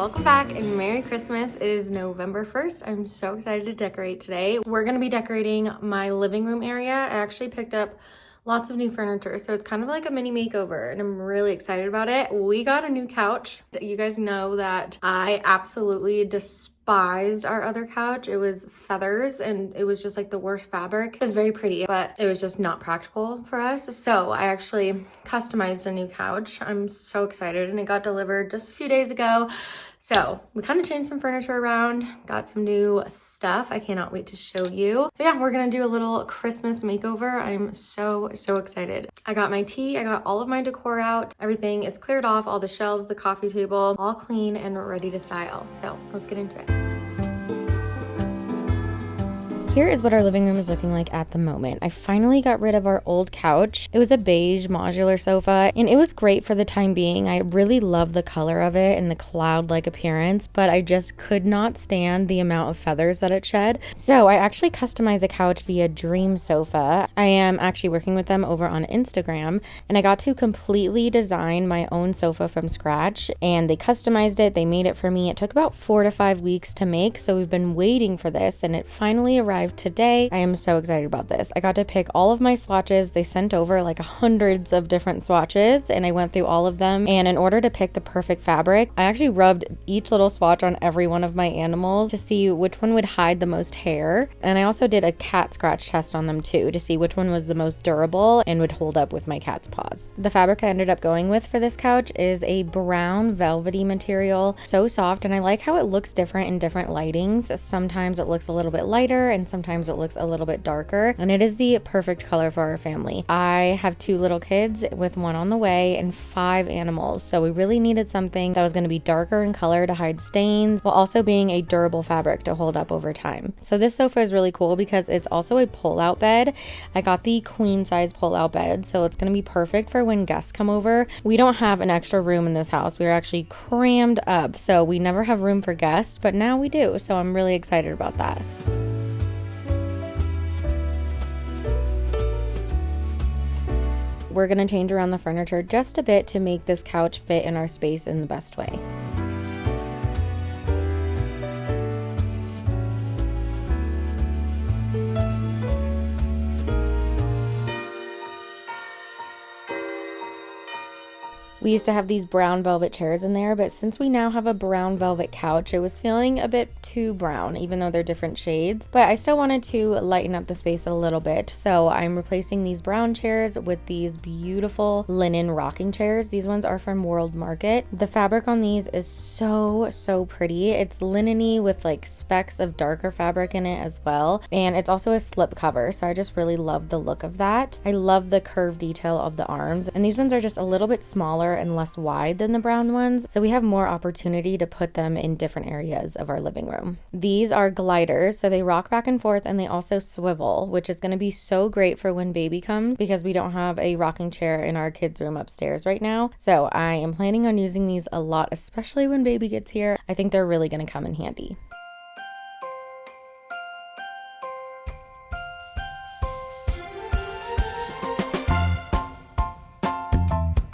welcome back and Merry Christmas. It is November 1st. I'm so excited to decorate today. We're going to be decorating my living room area. I actually picked up lots of new furniture, so it's kind of like a mini makeover and I'm really excited about it. We got a new couch. You guys know that I absolutely despised our other couch. It was feathers and it was just like the worst fabric. It was very pretty, but it was just not practical for us. So I actually customized a new couch. I'm so excited, and it got delivered just a few days ago. So we kind of changed some furniture around, got some new stuff. I cannot wait to show you. So yeah, we're gonna do a little Christmas makeover. I'm so excited. I got my tea, I got all of my decor out. Everything is cleared off, all the shelves, the coffee table, all clean and ready to style. So let's get into it. Here is what our living room is looking like at the moment. I finally got rid of our old couch. It was a beige modular sofa and it was great for the time being. I really love the color of it and the cloud-like appearance, but I just could not stand the amount of feathers that it shed. So I actually customized a couch via Dream Sofa. I am actually working with them over on Instagram, and I got to completely design my own sofa from scratch, and they customized it. They made it for me. It took about 4 to 5 weeks to make, so we've been waiting for this and it finally arrived today. I am so excited about this. I got to pick all of my swatches. They sent over like hundreds of different swatches and I went through all of them, and in order to pick the perfect fabric, I actually rubbed each little swatch on every one of my animals to see which one would hide the most hair, and I also did a cat scratch test on them too to see which one was the most durable and would hold up with my cat's paws. The fabric I ended up going with for this couch is a brown velvety material, so soft, and I like how it looks different in different lightings. Sometimes it looks a little bit lighter and sometimes it looks a little bit darker, and it is the perfect color for our family. I have 2 little kids with 1 on the way and 5 animals, so we really needed something that was going to be darker in color to hide stains while also being a durable fabric to hold up over time. So this sofa is really cool because it's also a pull-out bed. I got the queen size pull-out bed, so it's going to be perfect for when guests come over. We don't have an extra room in this house. We're actually crammed up, so we never have room for guests, but now we do, so I'm really excited about that. We're going to change around the furniture just a bit to make this couch fit in our space in the best way. We used to have these brown velvet chairs in there, but since we now have a brown velvet couch, it was feeling a bit too brown, even though they're different shades. But I still wanted to lighten up the space a little bit, so I'm replacing these brown chairs with these beautiful linen rocking chairs. These ones are from World Market. The fabric on these is so pretty. It's linen-y with like specks of darker fabric in it as well, and it's also a slip cover, so I just really love the look of that. I love the curved detail of the arms, and these ones are just a little bit smaller and less wide than the brown ones, so we have more opportunity to put them in different areas of our living room. These are gliders, so they rock back and forth and they also swivel, which is going to be so great for when baby comes because we don't have a rocking chair in our kids' room upstairs right now. So I am planning on using these a lot, especially when baby gets here. I think they're really going to come in handy.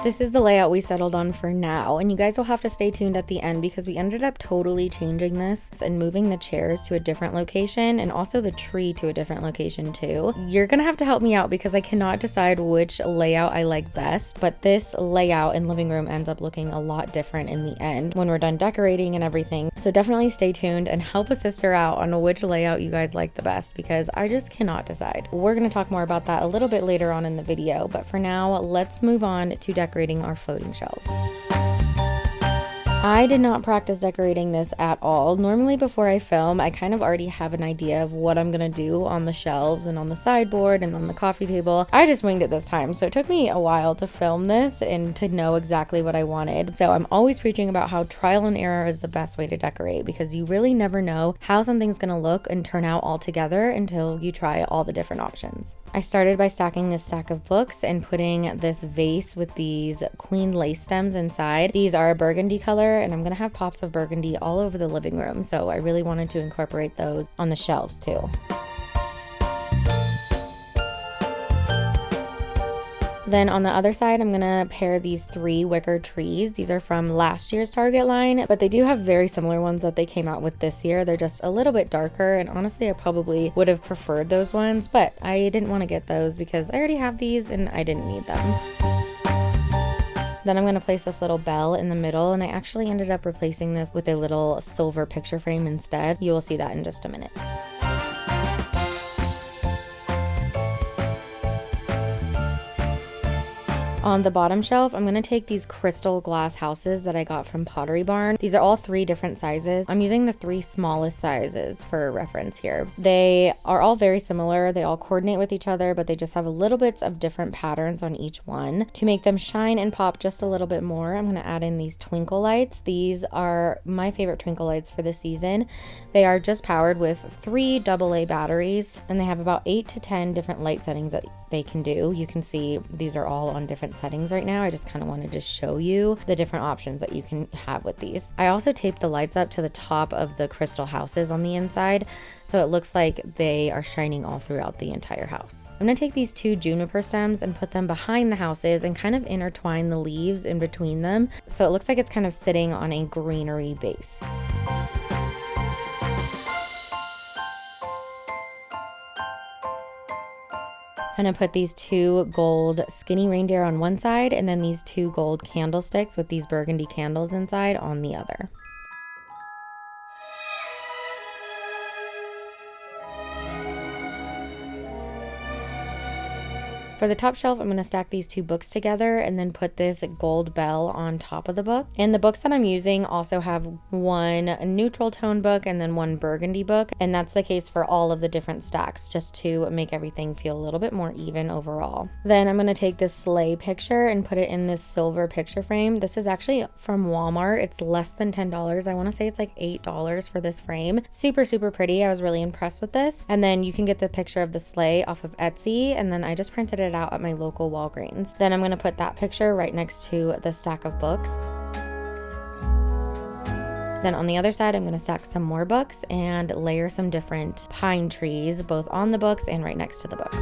This is the layout we settled on for now, and you guys will have to stay tuned at the end because we ended up totally changing this and moving the chairs to a different location and also the tree to a different location too. You're gonna have to help me out because I cannot decide which layout I like best, but this layout in living room ends up looking a lot different in the end when we're done decorating and everything. So definitely stay tuned and help a sister out on which layout you guys like the best because I just cannot decide. We're gonna talk more about that a little bit later on in the video, but for now, let's move on to decorating our floating shelves. I did not practice decorating this at all. Normally before I film, I kind of already have an idea of what I'm gonna do on the shelves and on the sideboard and on the coffee table. I just winged it this time, so it took me a while to film this and to know exactly what I wanted. So I'm always preaching about how trial and error is the best way to decorate because you really never know how something's gonna look and turn out all together until you try all the different options. I started by stacking this stack of books and putting this vase with these queen lace stems inside. These are a burgundy color and I'm gonna have pops of burgundy all over the living room, so I really wanted to incorporate those on the shelves too. Then on the other side, I'm gonna pair these 3 wicker trees. These are from last year's Target line, but they do have very similar ones that they came out with this year. They're just a little bit darker, and honestly, I probably would have preferred those ones, but I didn't want to get those because I already have these and I didn't need them. Then I'm going to place this little bell in the middle, and I actually ended up replacing this with a little silver picture frame instead. You will see that in just a minute. On the bottom shelf, I'm going to take these crystal glass houses that I got from Pottery Barn. These are all 3 different sizes. I'm using the 3 smallest sizes for reference here. They are all very similar. They all coordinate with each other, but they just have a little bits of different patterns on each one. To make them shine and pop just a little bit more, I'm going to add in these twinkle lights. These are my favorite twinkle lights for this season. They are just powered with 3 AA batteries, and they have about 8 to 10 different light settings that they can do. You can see these are all on different settings right now. I just kind of wanted to show you the different options that you can have with these. I also taped the lights up to the top of the crystal houses on the inside, so it looks like they are shining all throughout the entire house. I'm going to take these 2 juniper stems and put them behind the houses and kind of intertwine the leaves in between them, so it looks like it's kind of sitting on a greenery base. I'm going to put these 2 gold skinny reindeer on one side, and then these 2 gold candlesticks with these burgundy candles inside on the other. For the top shelf, I'm going to stack these 2 books together and then put this gold bell on top of the book. And the books that I'm using also have one neutral tone book and then one burgundy book. And that's the case for all of the different stacks, just to make everything feel a little bit more even overall. Then I'm going to take this sleigh picture and put it in this silver picture frame. This is actually from Walmart. It's less than $10. I want to say it's like $8 for this frame. Super, super pretty. I was really impressed with this. And then you can get the picture of the sleigh off of Etsy, and then I just printed it out at my local Walgreens. Then I'm going to put that picture right next to the stack of books. Then on the other side, I'm going to stack some more books and layer some different pine trees both on the books and right next to the books.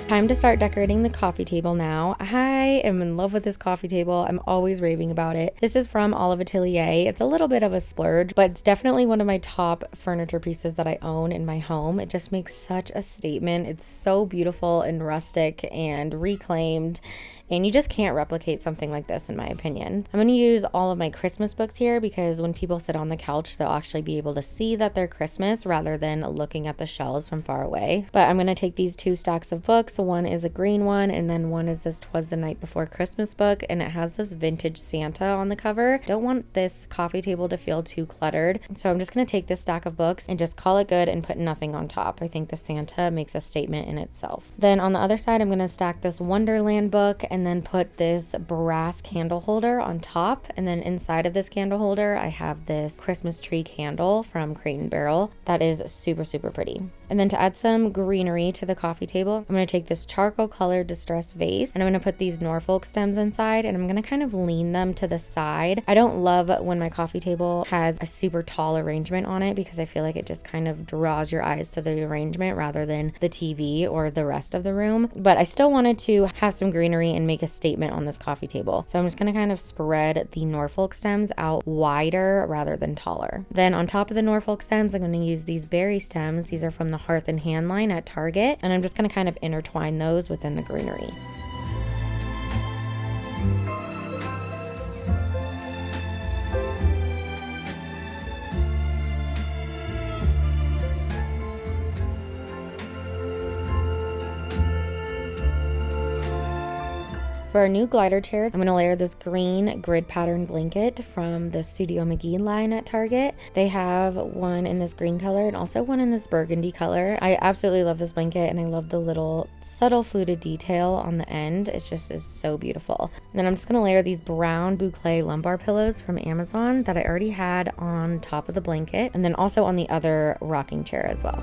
Time to start decorating the coffee table now. I am in love with this coffee table. I'm always raving about it. This is from Olive Atelier. It's a little bit of a splurge, but it's definitely one of my top furniture pieces that I own in my home. It just makes such a statement. It's so beautiful and rustic and reclaimed, and you just can't replicate something like this in my opinion. I'm going to use all of my Christmas books here because when people sit on the couch, they'll actually be able to see that they're Christmas rather than looking at the shelves from far away. But I'm going to take these 2 stacks of books. One is a green one, and then one is this 'Twas the Night Before Christmas book, and it has this vintage Santa on the cover. Don't want this coffee table to feel too cluttered, so I'm just going to take this stack of books and just call it good and put nothing on top. I think the Santa makes a statement in itself. Then on the other side, I'm going to stack this Wonderland book and then put this brass candle holder on top, and then inside of this candle holder I have this Christmas tree candle from Crate and Barrel that is super, super pretty. And then to add some greenery to the coffee table, I'm going to take this charcoal colored distressed vase and I'm going to put these Norfolk stems inside, and I'm going to kind of lean them to the side. I don't love when my coffee table has a super tall arrangement on it because I feel like it just kind of draws your eyes to the arrangement rather than the TV or the rest of the room. But I still wanted to have some greenery and make a statement on this coffee table. So I'm just going to kind of spread the Norfolk stems out wider rather than taller. Then on top of the Norfolk stems, I'm going to use these berry stems. These are from the Hearth and Hand line at Target, and I'm just going to kind of intertwine those within the greenery. For our new glider chairs, I'm going to layer this green grid pattern blanket from the Studio McGee line at Target. They have one in this green color and also one in this burgundy color. I absolutely love this blanket, and I love the little subtle fluted detail on the end. It just is so beautiful. And then I'm just going to layer these brown boucle lumbar pillows from Amazon that I already had on top of the blanket, and then also on the other rocking chair as well.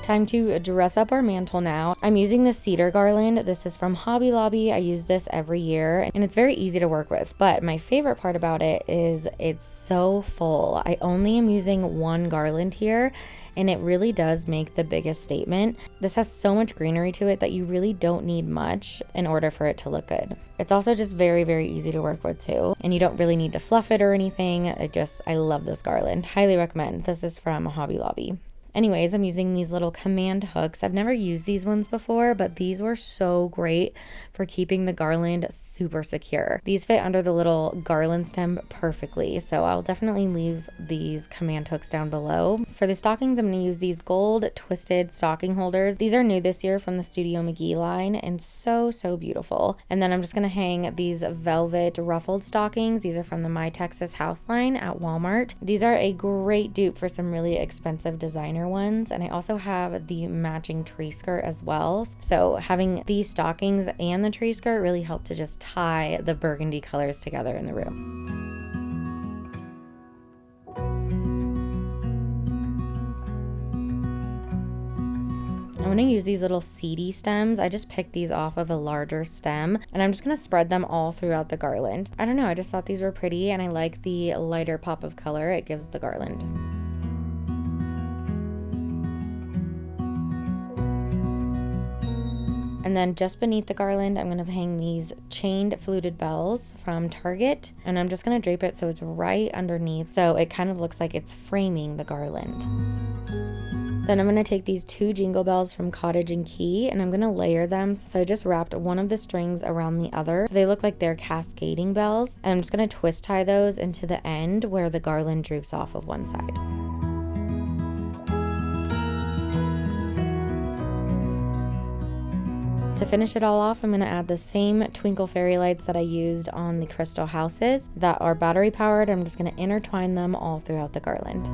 Time to dress up our mantle now. I'm using this cedar garland. This is from Hobby Lobby. I use this every year and it's very easy to work with, but my favorite part about it is it's so full. I only am using one garland here, and it really does make the biggest statement. This has so much greenery to it that you really don't need much in order for it to look good. It's also just very, very easy to work with too, and you don't really need to fluff it or anything. I love this garland. Highly recommend. This is from Hobby Lobby. Anyways, I'm using these little command hooks. I've never used these ones before, but these were so great for keeping the garland super secure. These fit under the little garland stem perfectly, so I'll definitely leave these command hooks down below. For the stockings, I'm going to use these gold twisted stocking holders. These are new this year from the Studio McGee line and so beautiful. And then I'm just going to hang these velvet ruffled stockings. These are from the My Texas House line at Walmart. These are a great dupe for some really expensive designer ones, and I also have the matching tree skirt as well. So having these stockings and the tree skirt really helped to just tie the burgundy colors together in the room. I'm going to use these little seedy stems. I just picked these off of a larger stem, and I'm just going to spread them all throughout the garland. I don't know, I just thought these were pretty, and I like the lighter pop of color it gives the garland. And then just beneath the garland, I'm going to hang these chained fluted bells from Target, and I'm just going to drape it so it's right underneath, so it kind of looks like it's framing the garland. Then I'm going to take these two jingle bells from Cottage and Key, and I'm going to layer them. So I just wrapped one of the strings around the other. So they look like they're cascading bells, and I'm just going to twist tie those into the end where the garland droops off of one side. To finish it all off, I'm going to add the same twinkle fairy lights that I used on the crystal houses that are battery powered. I'm just going to intertwine them all throughout the garland.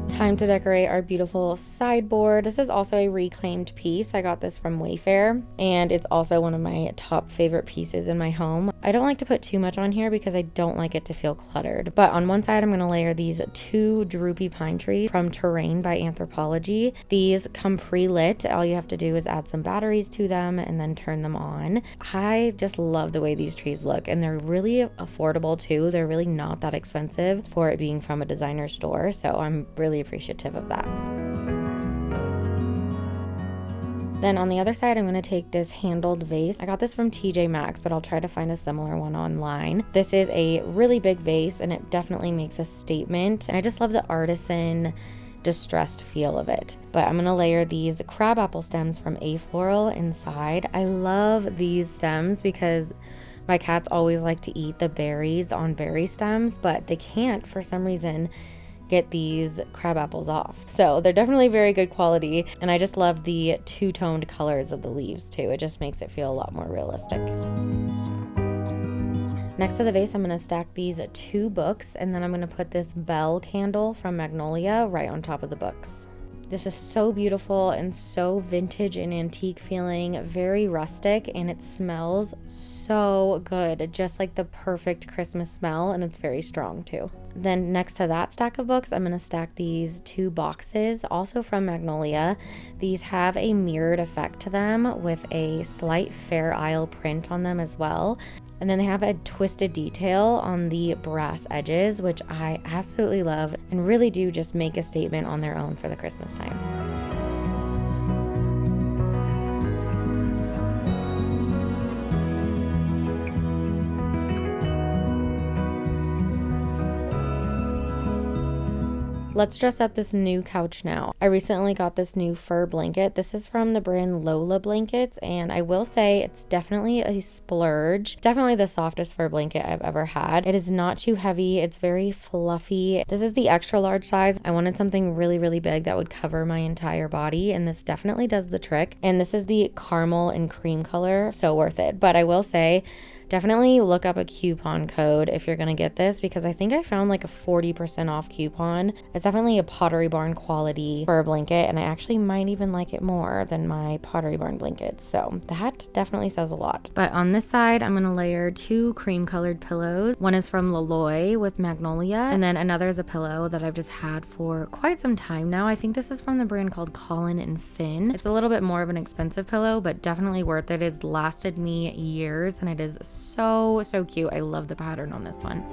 Time to decorate our beautiful sideboard. This is also a reclaimed piece. I got this from Wayfair, and it's also one of my top favorite pieces in my home. I don't like to put too much on here because I don't like it to feel cluttered. But on one side, I'm going to layer these two droopy pine trees from Terrain by Anthropologie. These come pre-lit. All you have to do is add some batteries to them and then turn them on. I just love the way these trees look, and they're really affordable too. They're really not that expensive for it being from a designer store, so I'm really appreciative of that. Then on the other side, I'm going to take this handled vase. I got this from TJ Maxx, but I'll try to find a similar one online. This is a really big vase, and it definitely makes a statement. And I just love the artisan distressed feel of it. But I'm going to layer these crabapple stems from A Floral inside. I love these stems because my cats always like to eat the berries on berry stems, but they can't for some reason get these crab apples off. So they're definitely very good quality, and I just love the two-toned colors of the leaves too. It just makes it feel a lot more realistic. Next to the vase, I'm going to stack these two books, and then I'm going to put this bell candle from Magnolia right on top of the books. This is so beautiful and so vintage and antique feeling, very rustic, and it smells so good, just like the perfect Christmas smell, and it's very strong too. Then next to that stack of books, I'm going to stack these 2 boxes, also from Magnolia. These have a mirrored effect to them with a slight Fair Isle print on them as well. And then they have a twisted detail on the brass edges, which I absolutely love and really do just make a statement on their own for the Christmas time. Let's dress up this new couch now. I recently got this new fur blanket. This is from the brand Lola Blankets, and I will say it's definitely a splurge. Definitely the softest fur blanket I've ever had. It is not too heavy. It's very fluffy. This is the extra large size. I wanted something really, really big that would cover my entire body, and this definitely does the trick. And this is the caramel and cream color, so worth it. But I will say, definitely look up a coupon code if you're gonna get this, because I think I found like a 40% off coupon. It's definitely a Pottery Barn quality fur blanket, and I actually might even like it more than my Pottery Barn blankets. So that definitely says a lot. But on this side, I'm gonna layer 2 cream colored pillows. One is from Loloy with Magnolia, and then another is a pillow that I've just had for quite some time now. I think this is from the brand called Colin and Finn. It's a little bit more of an expensive pillow, but definitely worth it. It's lasted me years, and it is so cute. I love the pattern on this one.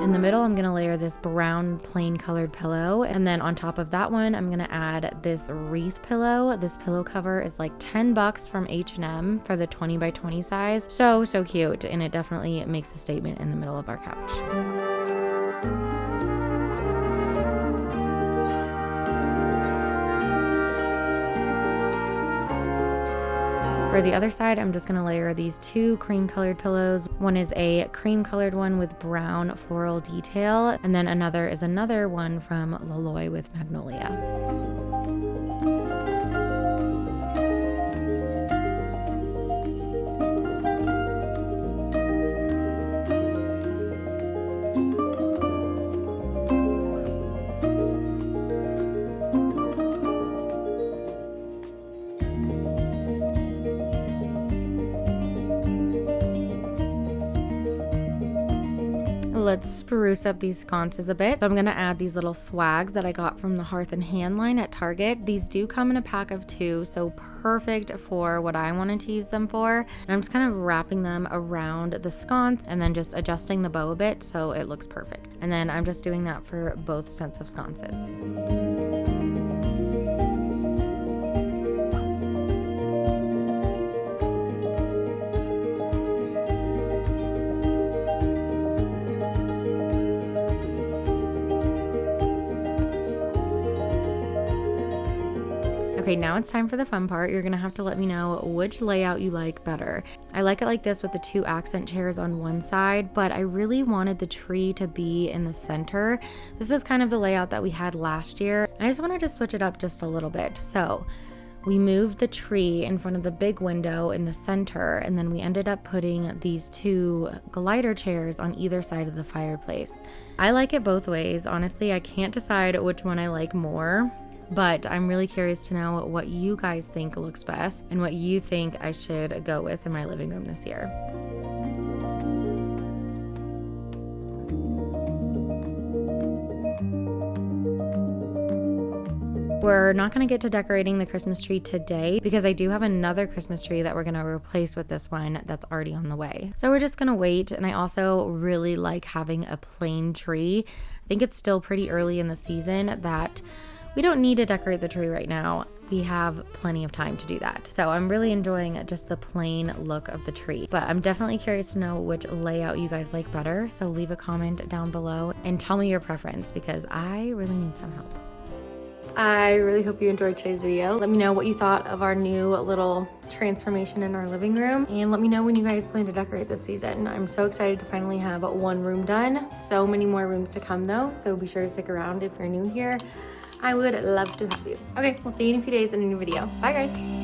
In the middle, I'm gonna layer this brown plain colored pillow, and then on top of that one, I'm gonna add this wreath pillow. This pillow cover is like $10 from H&M for the 20 by 20 size. So cute, and it definitely makes a statement in the middle of our couch. For the other side, I'm just gonna layer these 2 cream colored pillows. One is a cream colored one with brown floral detail, and then another is another one from Loloy with Magnolia. Let's spruce up these sconces a bit. So I'm gonna add these little swags that I got from the Hearth and Hand line at Target. These do come in a pack of 2, so perfect for what I wanted to use them for. And I'm just kind of wrapping them around the sconce and then just adjusting the bow a bit so it looks perfect. And then I'm just doing that for both sets of sconces. Okay, now it's time for the fun part. You're gonna have to let me know which layout you like better. I like it like this with the 2 accent chairs on one side, but I really wanted the tree to be in the center. This is kind of the layout that we had last year. I just wanted to switch it up just a little bit. So we moved the tree in front of the big window in the center, and then we ended up putting these 2 glider chairs on either side of the fireplace. I like it both ways. Honestly, I can't decide which one I like more, but I'm really curious to know what you guys think looks best and what you think I should go with in my living room this year. We're not going to get to decorating the Christmas tree today because I do have another Christmas tree that we're going to replace with this one that's already on the way. So we're just going to wait, and I also really like having a plain tree. I think it's still pretty early in the season that we don't need to decorate the tree right now. We have plenty of time to do that. So I'm really enjoying just the plain look of the tree. But I'm definitely curious to know which layout you guys like better. So leave a comment down below and tell me your preference because I really need some help. I really hope you enjoyed today's video. Let me know what you thought of our new little transformation in our living room, and let me know when you guys plan to decorate this season. I'm so excited to finally have one room done. So many more rooms to come though, so be sure to stick around if you're new here. I would love to have you. Okay, we'll see you in a few days in a new video. Bye guys.